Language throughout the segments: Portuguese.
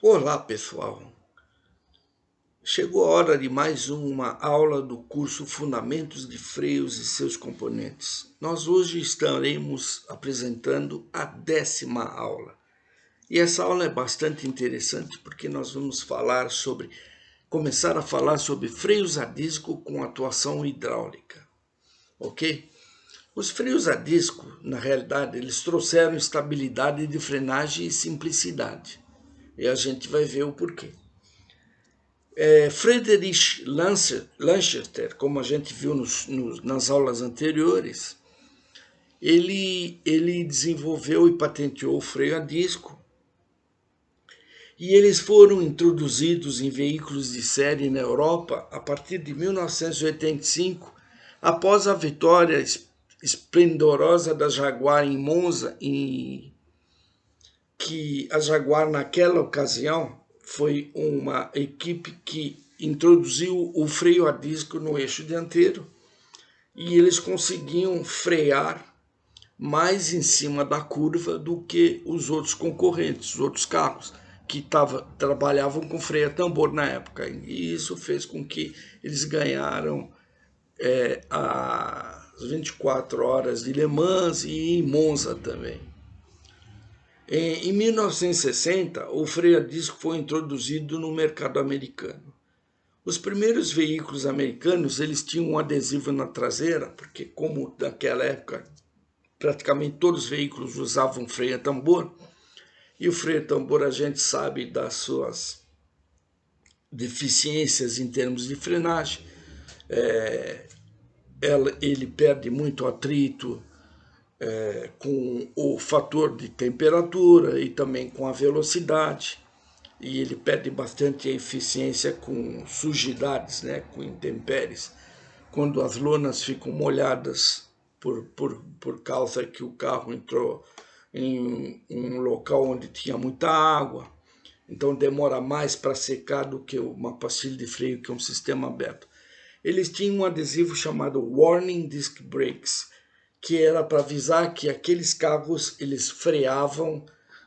Olá, pessoal! Chegou a hora de mais uma aula do curso Fundamentos de Freios e seus componentes. Nós hoje estaremos apresentando a 10ª aula. E essa aula é bastante interessante porque nós vamos começar a falar sobre freios a disco com atuação hidráulica, ok? Os freios a disco, na realidade, eles trouxeram estabilidade de frenagem e simplicidade. E a gente vai ver o porquê. Friedrich Lanchester, como a gente viu nas aulas anteriores, ele desenvolveu e patenteou o freio a disco, e eles foram introduzidos em veículos de série na Europa a partir de 1985, após a vitória esplendorosa da Jaguar em Monza, que a Jaguar naquela ocasião foi uma equipe que introduziu o freio a disco no eixo dianteiro e eles conseguiam frear mais em cima da curva do que os outros concorrentes, os outros carros que trabalhavam com freio a tambor na época. E isso fez com que eles ganharam as 24 horas de Le Mans e em Monza também. Em 1960, o freio a disco foi introduzido no mercado americano. Os primeiros veículos americanos eles tinham um adesivo na traseira, porque como naquela época praticamente todos os veículos usavam freio a tambor, e o freio a tambor a gente sabe das suas deficiências em termos de frenagem, ele perde muito atrito, com o fator de temperatura e também com a velocidade, e ele perde bastante a eficiência com sujidades, né, com intempéries, quando as lonas ficam molhadas por causa que o carro entrou em um local onde tinha muita água, então demora mais para secar do que uma pastilha de freio, que é um sistema aberto. Eles tinham um adesivo chamado Warning Disc Brakes, que era para avisar que aqueles carros eles freavam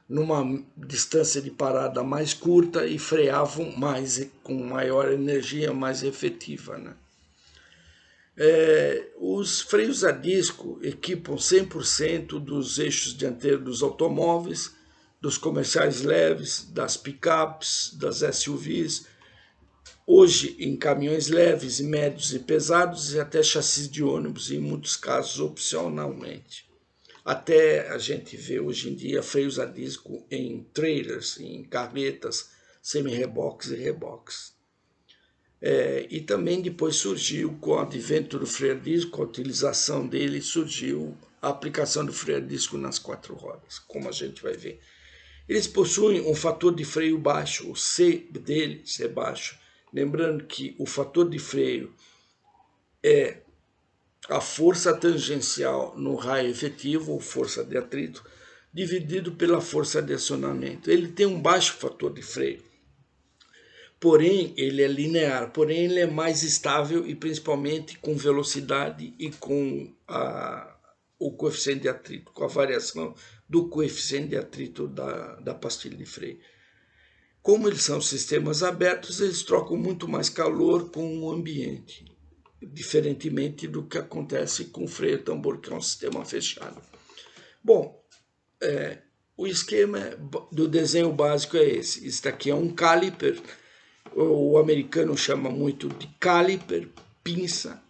numa distância de parada mais curta e freavam mais com maior energia, mais efetiva, né? Os freios a disco equipam 100% dos eixos dianteiros dos automóveis, dos comerciais leves, das picapes, das SUVs, hoje em caminhões leves, médios e pesados e até chassis de ônibus, em muitos casos opcionalmente. Até a gente vê hoje em dia freios a disco em trailers, em carretas, semi-reboques e reboques. E também depois surgiu, com o advento do freio a disco, com a utilização dele, surgiu a aplicação do freio a disco nas 4 rodas, como a gente vai ver. Eles possuem um fator de freio baixo, o C deles é baixo. Lembrando que o fator de freio é a força tangencial no raio efetivo, ou força de atrito, dividido pela força de acionamento. Ele tem um baixo fator de freio, porém ele é linear, porém ele é mais estável e principalmente com velocidade e com o coeficiente de atrito, com a variação do coeficiente de atrito da pastilha de freio. Como eles são sistemas abertos, eles trocam muito mais calor com o ambiente, diferentemente do que acontece com o freio a tambor, que é um sistema fechado. Bom, o esquema do desenho básico é esse. Isso daqui é um caliper, o americano chama muito de caliper, pinça,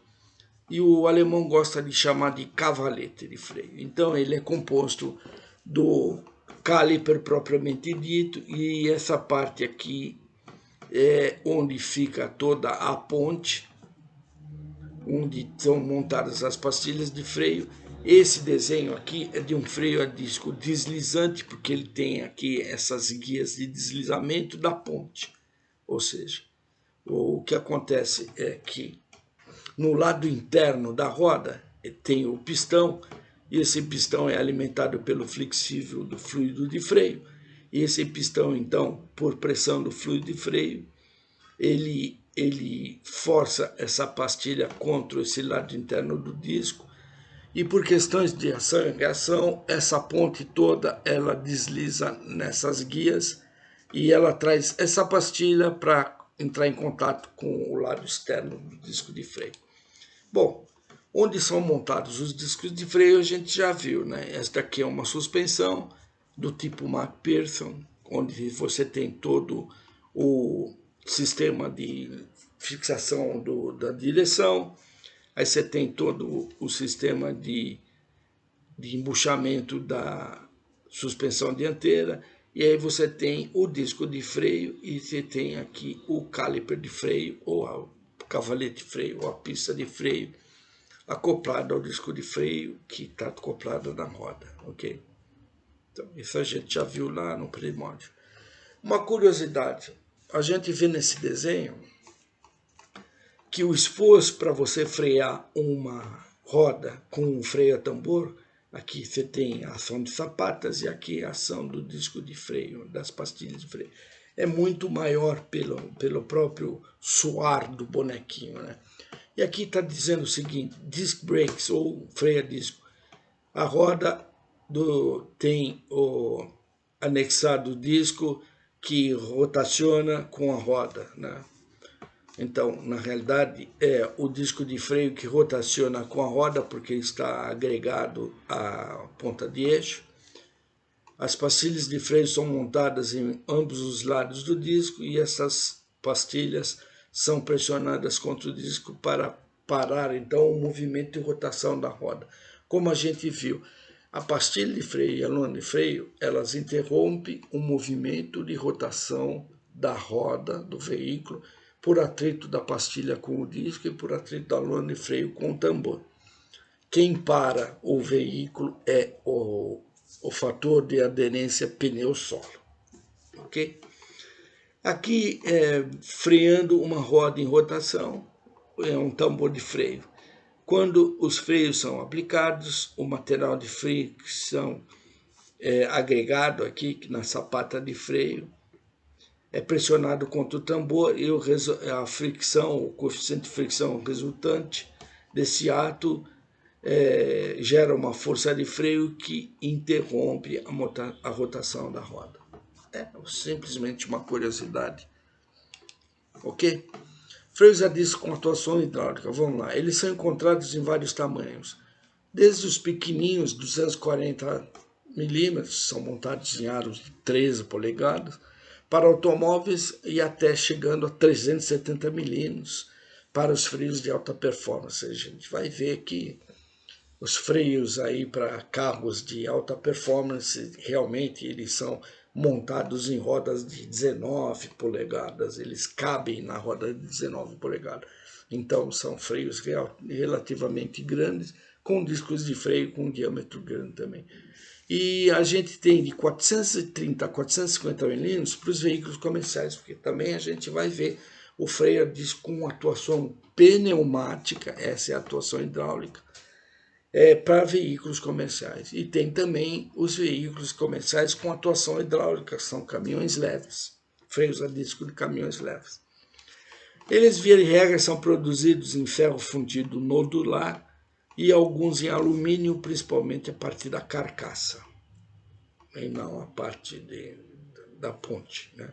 e o alemão gosta de chamar de cavalete de freio. Então ele é composto do caliper propriamente dito, e essa parte aqui é onde fica toda a ponte, onde são montadas as pastilhas de freio. Esse desenho aqui é de um freio a disco deslizante, porque ele tem aqui essas guias de deslizamento da ponte. Ou seja, o que acontece é que no lado interno da roda tem o pistão, e esse pistão é alimentado pelo flexível do fluido de freio. E esse pistão, então, por pressão do fluido de freio, ele força essa pastilha contra esse lado interno do disco, e por questões de ação e reação, essa ponte toda ela desliza nessas guias, e ela traz essa pastilha para entrar em contato com o lado externo do disco de freio. Bom, onde são montados os discos de freio a gente já viu, né? Esta aqui é uma suspensão do tipo McPherson, onde você tem todo o sistema de fixação da direção, aí você tem todo o sistema de embuchamento da suspensão dianteira, e aí você tem o disco de freio e você tem aqui o caliper de freio, ou a cavalete de freio, ou a pista de freio, acoplado ao disco de freio que está acoplado na roda, ok? Então, isso a gente já viu lá no primórdio. Uma curiosidade, a gente vê nesse desenho que o esforço para você frear uma roda com um freio a tambor, aqui você tem a ação de sapatas e aqui a ação do disco de freio, das pastilhas de freio, é muito maior pelo próprio suar do bonequinho, né? E aqui está dizendo o seguinte, disc brakes ou freio a disco. A roda tem o anexado disco que rotaciona com a roda, né? Então, na realidade, é o disco de freio que rotaciona com a roda porque está agregado à ponta de eixo. As pastilhas de freio são montadas em ambos os lados do disco e essas pastilhas são pressionadas contra o disco para parar, então, o movimento de rotação da roda. Como a gente viu, a pastilha de freio e a lona de freio, elas interrompem o movimento de rotação da roda do veículo por atrito da pastilha com o disco e por atrito da lona de freio com o tambor. Quem para o veículo é o fator de aderência pneu-solo, ok? Aqui, freando uma roda em rotação, é um tambor de freio. Quando os freios são aplicados, o material de fricção é agregado aqui na sapata de freio, é pressionado contra o tambor e a fricção, o coeficiente de fricção resultante desse ato gera uma força de freio que interrompe a rotação da roda. É simplesmente uma curiosidade. Ok? Freios a disco com atuação hidráulica, vamos lá. Eles são encontrados em vários tamanhos. Desde os pequenininhos, 240 milímetros, são montados em aros de 13 polegadas, para automóveis e até chegando a 370 milímetros para os freios de alta performance. A gente vai ver que os freios aí para carros de alta performance, realmente eles são montados em rodas de 19 polegadas, eles cabem na roda de 19 polegadas. Então são freios relativamente grandes, com discos de freio com um diâmetro grande também. E a gente tem de 430 a 450 milímetros para os veículos comerciais, porque também a gente vai ver o freio a disco com atuação pneumática, essa é a atuação hidráulica, para veículos comerciais. E tem também os veículos comerciais com atuação hidráulica, são caminhões leves, freios a disco de caminhões leves. Eles, via de regra, são produzidos em ferro fundido nodular e alguns em alumínio, principalmente a partir da carcaça, e não a parte da ponte, né?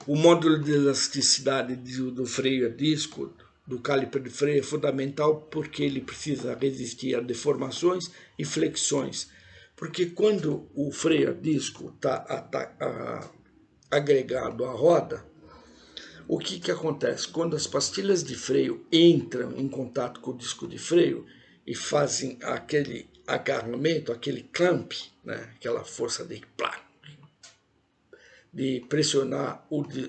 O módulo de elasticidade do freio a disco, do caliper de freio, é fundamental porque ele precisa resistir a deformações e flexões. Porque quando o freio a disco está agregado à roda, o que acontece? Quando as pastilhas de freio entram em contato com o disco de freio e fazem aquele agarramento, aquele clamp, né? Aquela força de pressionar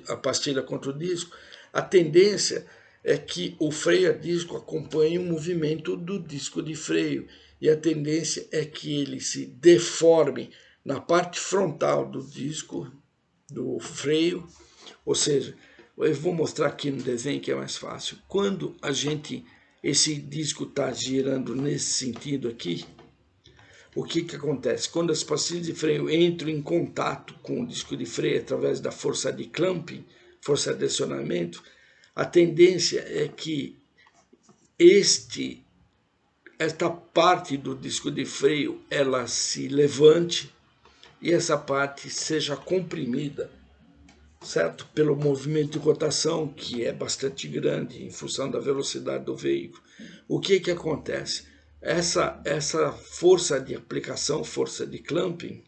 a pastilha contra o disco, a tendência é que o freio a disco acompanhe o movimento do disco de freio e a tendência é que ele se deforme na parte frontal do disco, do freio, ou seja, eu vou mostrar aqui no desenho que é mais fácil. Quando esse disco está girando nesse sentido aqui, o que acontece? Quando as pastilhas de freio entram em contato com o disco de freio através da força de clamping, força de acionamento, a tendência é que esta parte do disco de freio ela se levante e essa parte seja comprimida, certo? Pelo movimento de rotação, que é bastante grande em função da velocidade do veículo. O que acontece? Essa força de aplicação, força de clamping,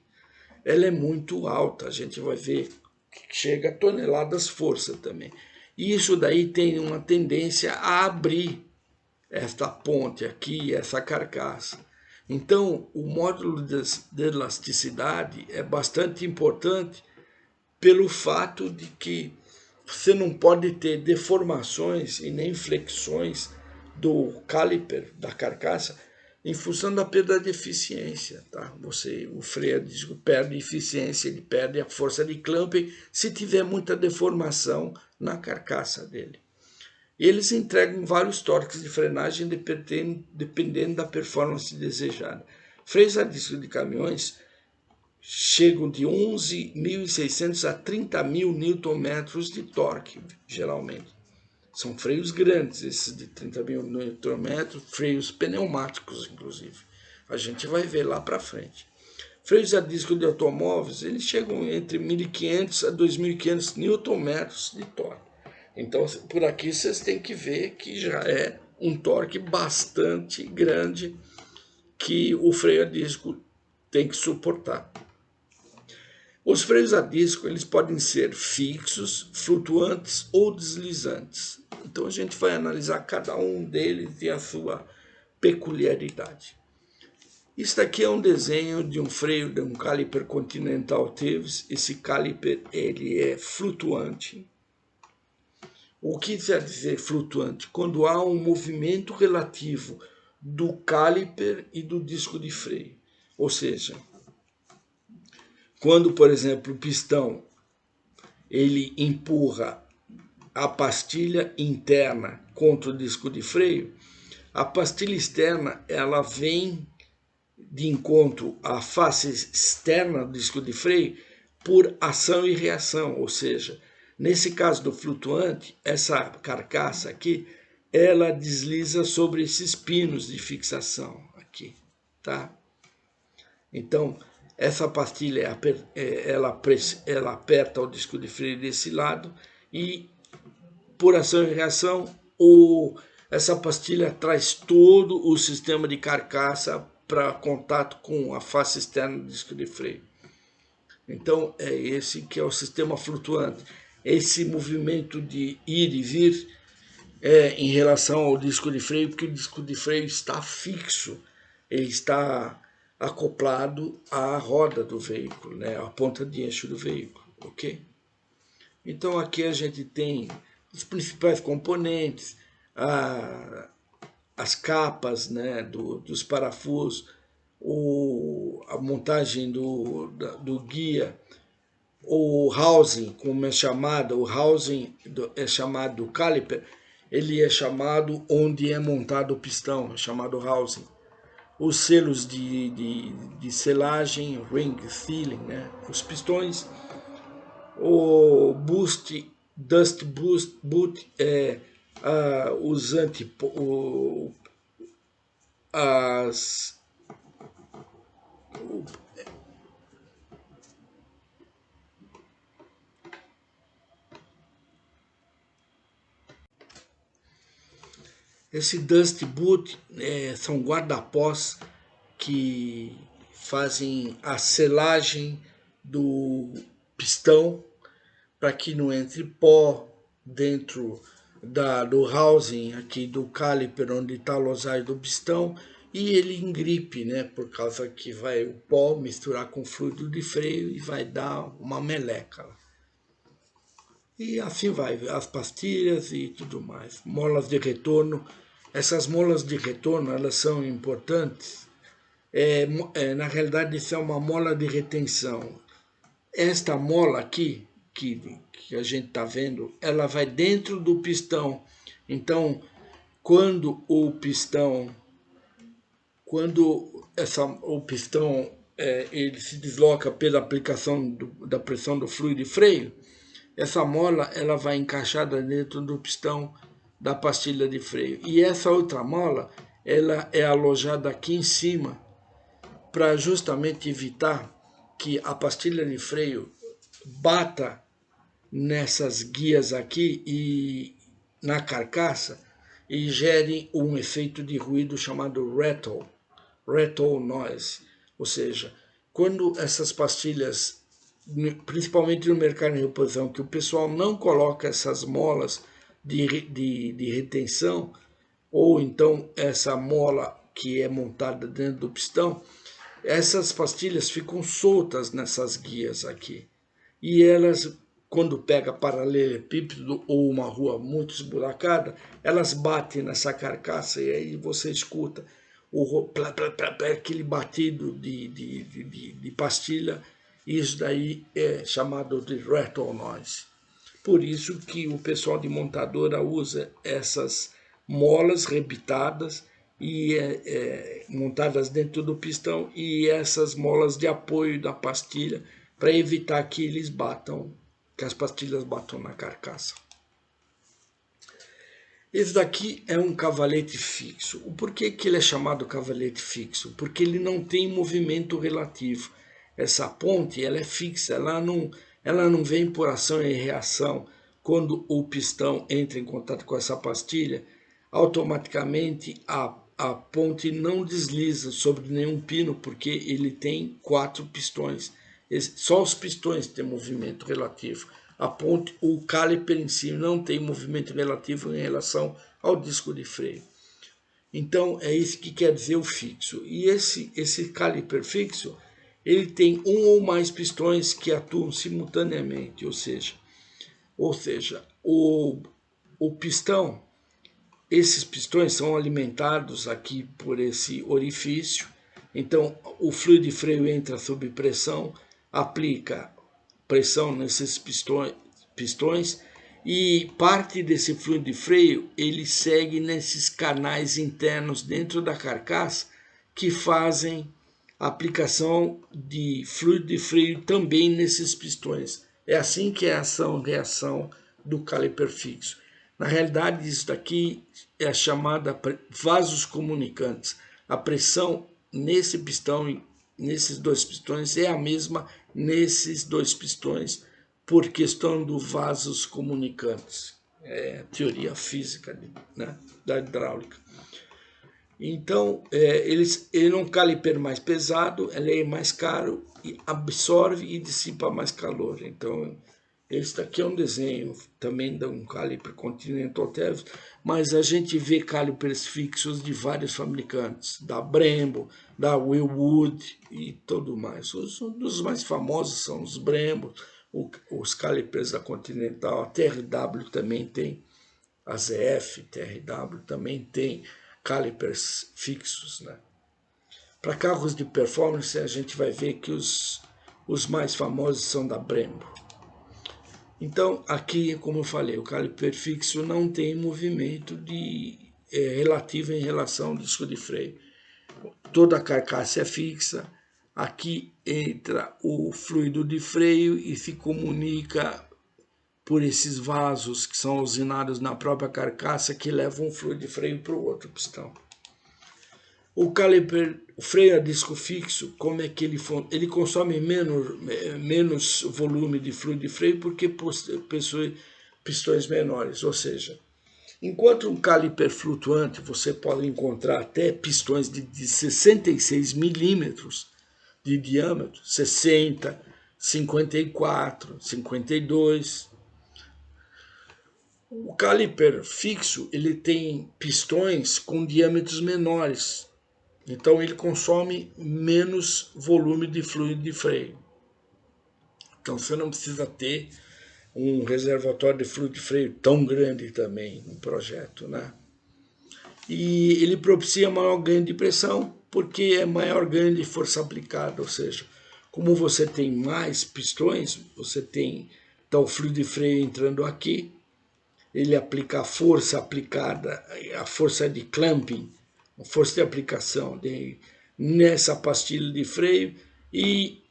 ela é muito alta. A gente vai ver que chega a toneladas força também. E isso daí tem uma tendência a abrir esta ponte aqui, essa carcaça. Então, o módulo de elasticidade é bastante importante pelo fato de que você não pode ter deformações e nem flexões do caliper, da carcaça, em função da perda de eficiência. Tá? O freio a disco perde eficiência, ele perde a força de clamping se tiver muita deformação na carcaça dele. E eles entregam vários torques de frenagem dependendo da performance desejada. Freios a disco de caminhões chegam de 11.600 a 30.000 Nm de torque, geralmente. São freios grandes, esses de 30.000 Nm, freios pneumáticos, inclusive. A gente vai ver lá para frente. Freios a disco de automóveis, eles chegam entre 1.500 a 2.500 Nm de torque. Então, por aqui vocês têm que ver que já é um torque bastante grande que o freio a disco tem que suportar. Os freios a disco eles podem ser fixos, flutuantes ou deslizantes. Então a gente vai analisar cada um deles e a sua peculiaridade. Isso aqui é um desenho de um freio de um caliper Continental Teves. Esse caliper ele é flutuante. O que quer dizer flutuante? Quando há um movimento relativo do caliper e do disco de freio. Ou seja, quando, por exemplo, o pistão ele empurra a pastilha interna contra o disco de freio, a pastilha externa ela vem de encontro à face externa do disco de freio por ação e reação, ou seja, nesse caso do flutuante, essa carcaça aqui, ela desliza sobre esses pinos de fixação aqui, tá? Então, essa pastilha, ela aperta o disco de freio desse lado e, por ação e reação, essa pastilha traz todo o sistema de carcaça para contato com a face externa do disco de freio. Então, é esse que é o sistema flutuante. Esse movimento de ir e vir em relação ao disco de freio, porque o disco de freio está fixo, ele está acoplado à roda do veículo, né, à ponta de eixo do veículo, ok? Então aqui a gente tem os principais componentes, as capas, né, dos parafusos, a montagem do guia, o housing, como é chamado, o housing é chamado caliper, ele é chamado onde é montado o pistão, é chamado housing. Os selos de selagem, ring sealing, né? Os pistões, o boost, dust boost, boot, os esse dust boot são guarda-pós que fazem a selagem do pistão para que não entre pó dentro do housing aqui do caliper onde está a losagem do pistão e ele engripe, né? Por causa que vai o pó misturar com fluido de freio e vai dar uma meleca. E assim vai, as pastilhas e tudo mais. Molas de retorno. Essas molas de retorno, elas são importantes. Na realidade, isso é uma mola de retenção. Esta mola aqui, que a gente está vendo, ela vai dentro do pistão. Então, quando o pistão ele se desloca pela aplicação da pressão do fluido de freio, essa mola ela vai encaixada dentro do pistão da pastilha de freio. E essa outra mola ela é alojada aqui em cima para justamente evitar que a pastilha de freio bata nessas guias aqui e na carcaça e gere um efeito de ruído chamado rattle noise, ou seja, quando essas pastilhas, principalmente no mercado de reposição, que o pessoal não coloca essas molas de retenção, ou então essa mola que é montada dentro do pistão, essas pastilhas ficam soltas nessas guias aqui. E elas, quando pega paralelepípedo ou uma rua muito esburacada, elas batem nessa carcaça e aí você escuta aquele batido de pastilha. Isso daí é chamado de rattle noise. Por isso que o pessoal de montadora usa essas molas rebitadas e montadas dentro do pistão e essas molas de apoio da pastilha para evitar que que as pastilhas batam na carcaça. Esse daqui é um cavalete fixo. Por que ele é chamado cavalete fixo? Porque ele não tem movimento relativo. Essa ponte ela é fixa, ela não vem por ação e reação. Quando o pistão entra em contato com essa pastilha, automaticamente a ponte não desliza sobre nenhum pino, porque ele tem 4 pistões. Só os pistões têm movimento relativo. A ponte, o caliper em si não tem movimento relativo em relação ao disco de freio. Então é isso que quer dizer o fixo. E esse caliper fixo, ele tem um ou mais pistões que atuam simultaneamente, ou seja, o pistão, esses pistões são alimentados aqui por esse orifício. Então o fluido de freio entra sob pressão, aplica pressão nesses pistões e parte desse fluido de freio ele segue nesses canais internos dentro da carcaça que fazem a aplicação de fluido de freio também nesses pistões. É assim que é a ação-reação do caliper fixo. Na realidade, isso daqui é a chamada vasos comunicantes. A pressão nesse pistão, nesses 2 pistões, é a mesma nesses 2 pistões, por questão dos vasos comunicantes. É teoria física, né, da hidráulica. Então, ele é um caliper mais pesado, ele é mais caro, e absorve e dissipa mais calor. Então, esse daqui é um desenho também de um caliper Continental Tevis, mas a gente vê calipers fixos de vários fabricantes, da Brembo, da Wilwood e tudo mais. Os dos mais famosos são os Brembo, os calipers da Continental, a TRW também tem, a ZF, TRW também tem calipers fixos, né? Para carros de performance, a gente vai ver que os mais famosos são da Brembo. Então, aqui, como eu falei, o caliper fixo não tem movimento relativo em relação ao disco de freio. Toda a carcaça é fixa. Aqui entra o fluido de freio e se comunica por esses vasos que são usinados na própria carcaça que levam o fluido de freio para o outro pistão. O freio a disco fixo, como é que ele consome menos volume de fluido de freio porque possui pistões menores, ou seja, enquanto um caliper flutuante você pode encontrar até pistões de 66 milímetros de diâmetro, 60, 54, 52. O caliper fixo ele tem pistões com diâmetros menores, então ele consome menos volume de fluido de freio. Então você não precisa ter um reservatório de fluido de freio tão grande também no projeto, né? E ele propicia maior ganho de pressão porque é maior ganho de força aplicada, ou seja, como você tem mais pistões, você tem então o fluido de freio entrando aqui, ele aplica a força aplicada, a força de clamping, a força de aplicação nessa pastilha de freio e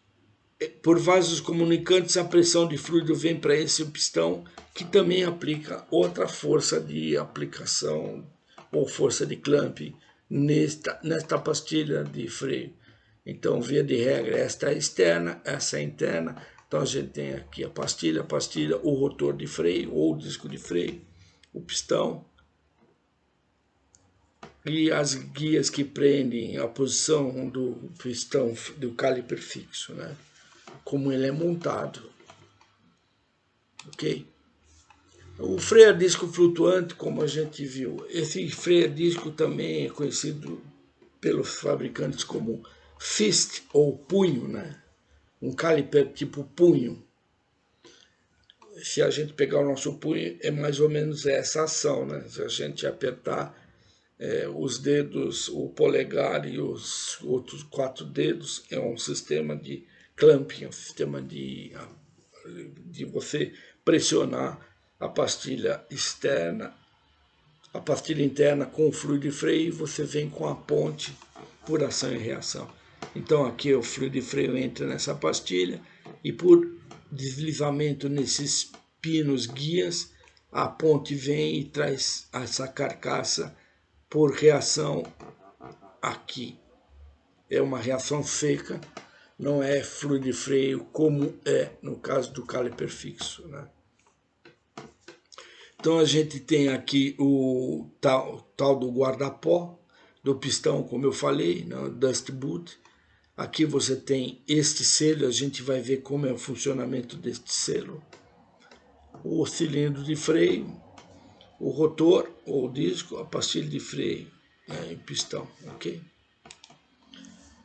por vasos comunicantes a pressão de fluido vem para esse pistão que também aplica outra força de aplicação ou força de clamping nesta pastilha de freio. Então, via de regra, esta é externa, essa é interna. Então, a gente tem aqui a pastilha, o rotor de freio ou o disco de freio, o pistão e as guias que prendem a posição do pistão, do caliper fixo, né? Como ele é montado. Ok? O freio a disco flutuante, como a gente viu, esse freio a disco também é conhecido pelos fabricantes como fist ou punho, né? Um caliper tipo punho. Se a gente pegar o nosso punho, é mais ou menos essa ação, né? Se a gente apertar os dedos, o polegar e os outros 4 dedos, é um sistema de clamping, um sistema de você pressionar a pastilha externa, a pastilha interna com o fluido de freio, e você vem com a ponte por ação e reação. Então aqui o fluido de freio entra nessa pastilha e por deslizamento nesses pinos guias, a ponte vem e traz essa carcaça por reação aqui. É uma reação seca, não é fluido de freio como é no caso do caliper fixo, né? Então a gente tem aqui o tal do guarda-pó, do pistão, como eu falei, né, dust boot. Aqui você tem este selo, a gente vai ver como é o funcionamento deste selo. O cilindro de freio, o rotor ou disco, a pastilha de freio, né, e pistão, ok?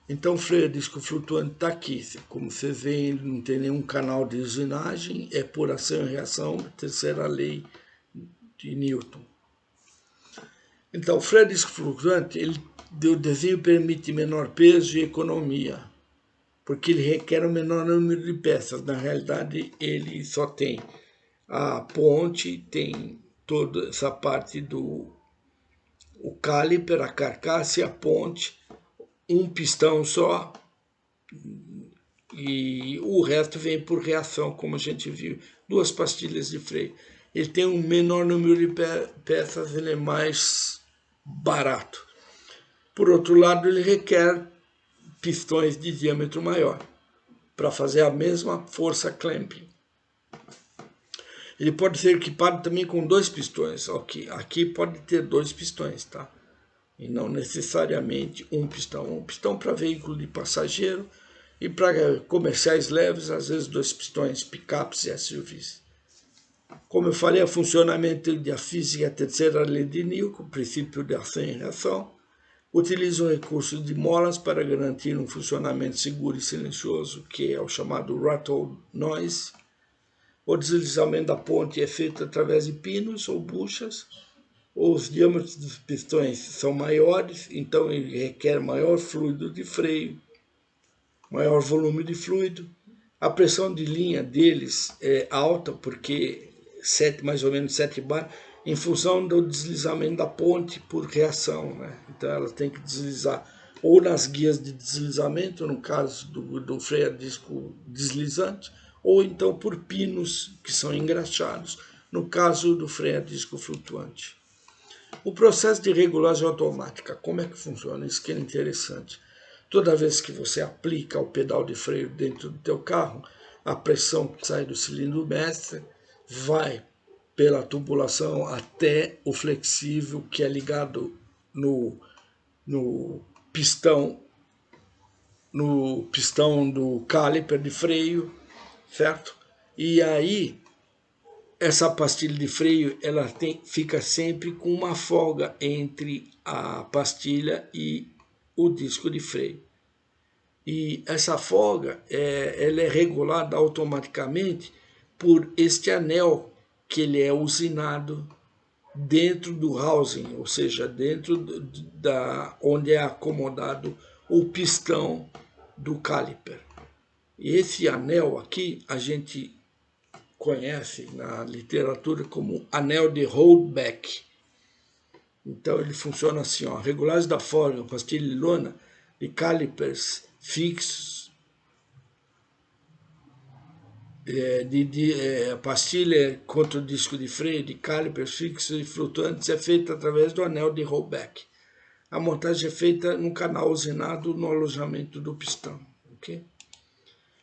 Então o freio a disco flutuante está aqui. Como vocês veem, ele não tem nenhum canal de usinagem, é por ação e reação, terceira lei de Newton. Então, o freio a disco flutuante, o desenho permite menor peso e economia, porque ele requer um menor número de peças. Na realidade, ele só tem a ponte, tem toda essa parte do caliper, a carcaça e a ponte, um pistão só, e o resto vem por reação, como a gente viu, 2 pastilhas de freio. Ele tem um menor número de peças, ele é mais barato. Por outro lado, ele requer pistões de diâmetro maior para fazer a mesma força clamping. Ele pode ser equipado também com 2 pistões. Aqui pode ter 2 pistões, tá? E não necessariamente um pistão. Um pistão para veículo de passageiro e para comerciais leves, às vezes 2 pistões, picapes e SUVs. Como eu falei, o funcionamento da física é a terceira lei de Newton, o princípio de ação e reação. Utiliza o recurso de molas para garantir um funcionamento seguro e silencioso, que é o chamado rattle noise. O deslizamento da ponte é feito através de pinos ou buchas. Os diâmetros dos pistões são maiores, então ele requer maior fluido de freio, maior volume de fluido. A pressão de linha deles é alta, porque mais ou menos 7 bar, em função do deslizamento da ponte por reação, né? Então ela tem que deslizar ou nas guias de deslizamento, no caso do freio a disco deslizante, ou então por pinos que são engraxados, no caso do freio a disco flutuante. O processo de regulagem automática, como é que funciona? Isso que é interessante. Toda vez que você aplica o pedal de freio dentro do teu carro, a pressão que sai do cilindro mestre vai pela tubulação até o flexível que é ligado no pistão do caliper de freio, certo? E aí essa pastilha de freio ela fica sempre com uma folga entre a pastilha e o disco de freio. E essa folga ela é regulada automaticamente por este anel que ele é usinado dentro do housing, ou seja, dentro onde é acomodado o pistão do caliper. E esse anel aqui a gente conhece na literatura como anel de holdback. Então ele funciona assim, ó, regulagem da folga, pastilha de lona de calipers fixos, pastilha contra o disco de freio de calipers fixos e flutuantes é feita através do anel de rollback. a montagem é feita num canal usinado no alojamento do pistão, ok?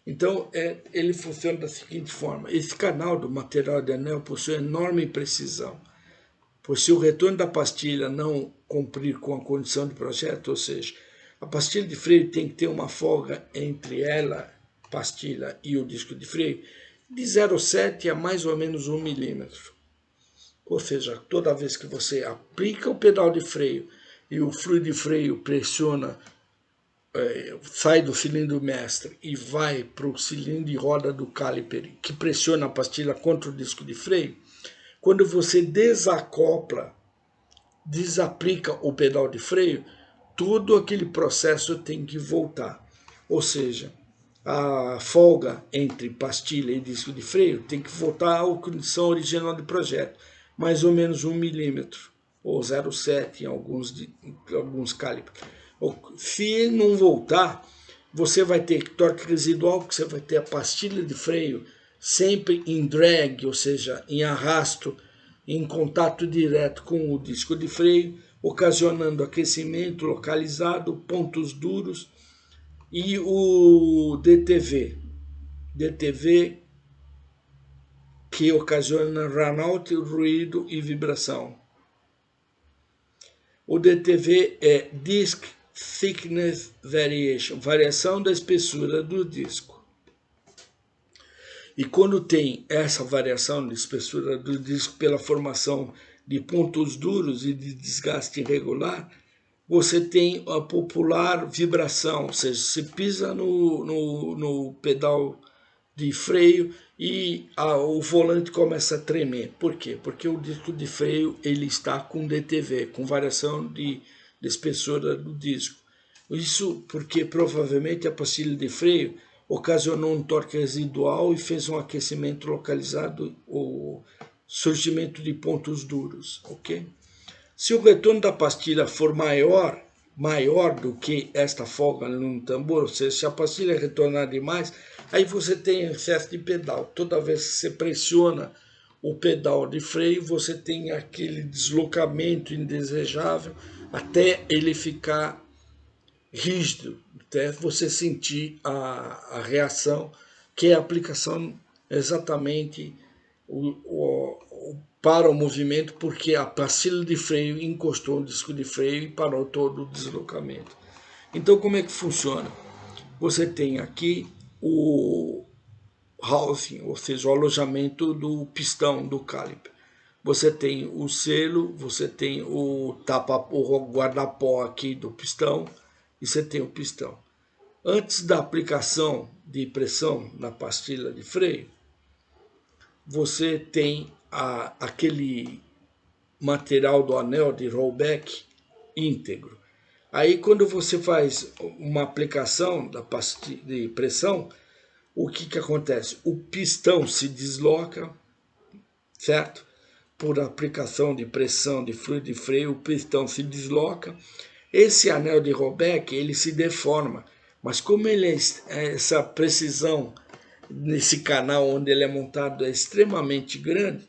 Então, ele funciona da seguinte forma: esse canal do material de anel possui enorme precisão, pois se o retorno da pastilha não cumprir com a condição de projeto, ou seja, a pastilha de freio tem que ter uma folga entre ela, pastilha, e o disco de freio, de 0,7 a mais ou menos 1 milímetro. Ou seja, toda vez que você aplica o pedal de freio e o fluido de freio pressiona, sai do cilindro mestre e vai para o cilindro de roda do caliper, que pressiona a pastilha contra o disco de freio, quando você desacopla, desaplica o pedal de freio, todo aquele processo tem que voltar. Ou seja, a folga entre pastilha e disco de freio tem que voltar à condição original de projeto, mais ou menos 1 milímetro, ou 0,7 em alguns calibres. Se não voltar, você vai ter torque residual, porque você vai ter a pastilha de freio sempre em drag, ou seja, em arrasto, em contato direto com o disco de freio, ocasionando aquecimento localizado, pontos duros, e o DTV que ocasiona runout, ruído e vibração. O DTV é Disc Thickness Variation, variação da espessura do disco. E quando tem essa variação de espessura do disco pela formação de pontos duros e de desgaste irregular, você tem a popular vibração, ou seja, você pisa no pedal de freio e o volante começa a tremer. Por quê? Porque o disco de freio ele está com DTV, com variação de espessura do disco. Isso porque provavelmente a pastilha de freio ocasionou um torque residual e fez um aquecimento localizado, o surgimento de pontos duros, ok? Se o retorno da pastilha for maior do que esta folga no tambor, ou seja, se a pastilha retornar demais, aí você tem excesso de pedal. Toda vez que você pressiona o pedal de freio, você tem aquele deslocamento indesejável até ele ficar rígido, até você sentir a reação, que é a aplicação exatamente para o movimento, porque a pastilha de freio encostou no disco de freio e parou todo o deslocamento. Então, como é que funciona? Você tem aqui o housing, ou seja, o alojamento do pistão do caliper. Você tem o selo, você tem o guarda-pó aqui do pistão e você tem o pistão. Antes da aplicação de pressão na pastilha de freio, você tem aquele material do anel de rollback íntegro. Aí quando você faz uma aplicação da pastilha de pressão, o que acontece? O pistão se desloca, certo? Por aplicação de pressão de fluido de freio, o pistão se desloca. Esse anel de rollback, ele se deforma, mas como essa precisão nesse canal onde ele é montado é extremamente grande,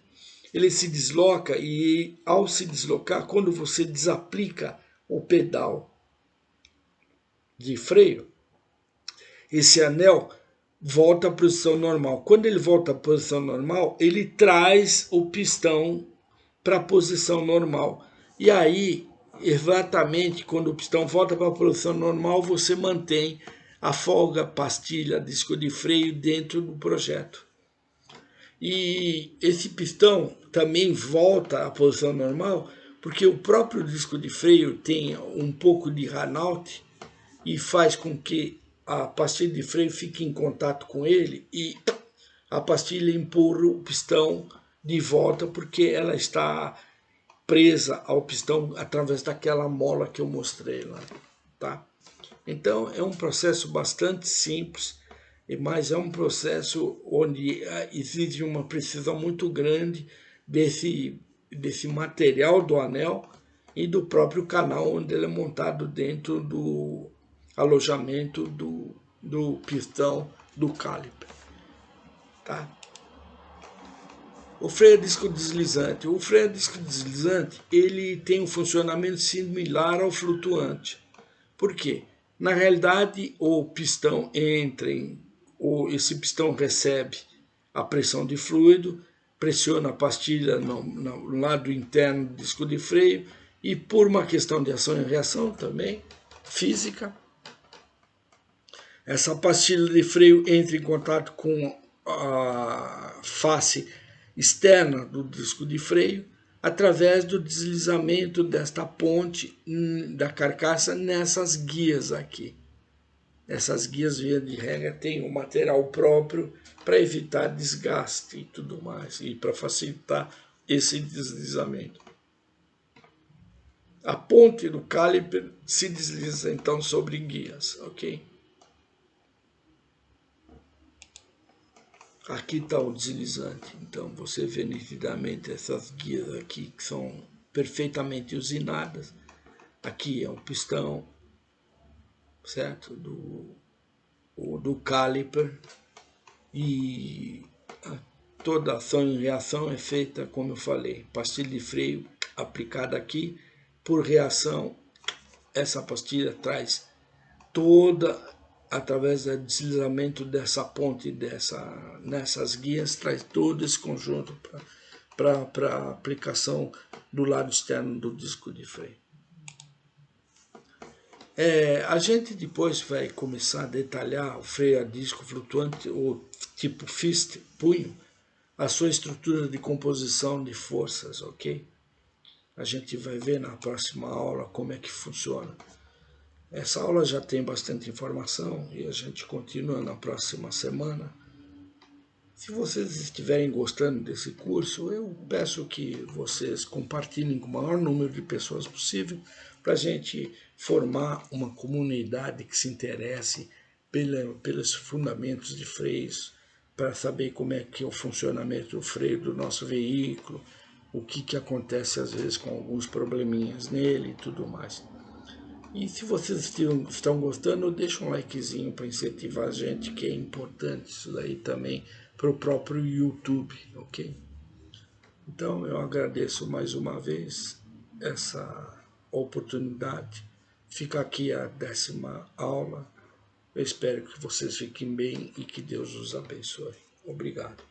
ele se desloca e ao se deslocar, quando você desaplica o pedal de freio, esse anel volta à posição normal. Quando ele volta à posição normal, ele traz o pistão para a posição normal. E aí, exatamente quando o pistão volta para a posição normal, você mantém a folga, pastilha, disco de freio dentro do projeto. E esse pistão também volta à posição normal, porque o próprio disco de freio tem um pouco de runout e faz com que a pastilha de freio fique em contato com ele e a pastilha empurra o pistão de volta, porque ela está presa ao pistão através daquela mola que eu mostrei lá, tá? Então é um processo bastante simples, mas é um processo onde exige uma precisão muito grande desse material do anel e do próprio canal onde ele é montado dentro do alojamento do pistão do caliper, tá? O freio a disco deslizante. O freio a disco deslizante, ele tem um funcionamento similar ao flutuante. Por quê? Na realidade, o pistão entra esse pistão recebe a pressão de fluido, pressiona a pastilha no lado interno do disco de freio e por uma questão de ação e reação também, física, essa pastilha de freio entra em contato com a face externa do disco de freio através do deslizamento desta ponte da carcaça nessas guias aqui. Essas guias, via de regra, têm um material próprio para evitar desgaste e tudo mais, e para facilitar esse deslizamento. A ponte do caliper se desliza então sobre guias, ok? Aqui está o deslizante, então você vê nitidamente essas guias aqui que são perfeitamente usinadas. Aqui é o pistão, certo? Do caliper, e toda ação e reação é feita, como eu falei, pastilha de freio aplicada aqui, por reação, essa pastilha traz toda, através do deslizamento dessa ponte, nessas guias, traz todo esse conjunto para aplicação do lado externo do disco de freio. A gente depois vai começar a detalhar o freio a disco flutuante, ou tipo fist, punho, a sua estrutura de composição de forças, ok? A gente vai ver na próxima aula como é que funciona. Essa aula já tem bastante informação e a gente continua na próxima semana. Se vocês estiverem gostando desse curso, eu peço que vocês compartilhem com o maior número de pessoas possível para a gente formar uma comunidade que se interesse pelos fundamentos de freios, para saber como é que é o funcionamento do freio do nosso veículo, o que acontece às vezes com alguns probleminhas nele e tudo mais. E se vocês estão gostando, deixa um likezinho para incentivar a gente, que é importante isso daí também para o próprio YouTube, ok? Então eu agradeço mais uma vez essa oportunidade. Fica aqui a 10ª aula. Eu espero que vocês fiquem bem e que Deus os abençoe. Obrigado.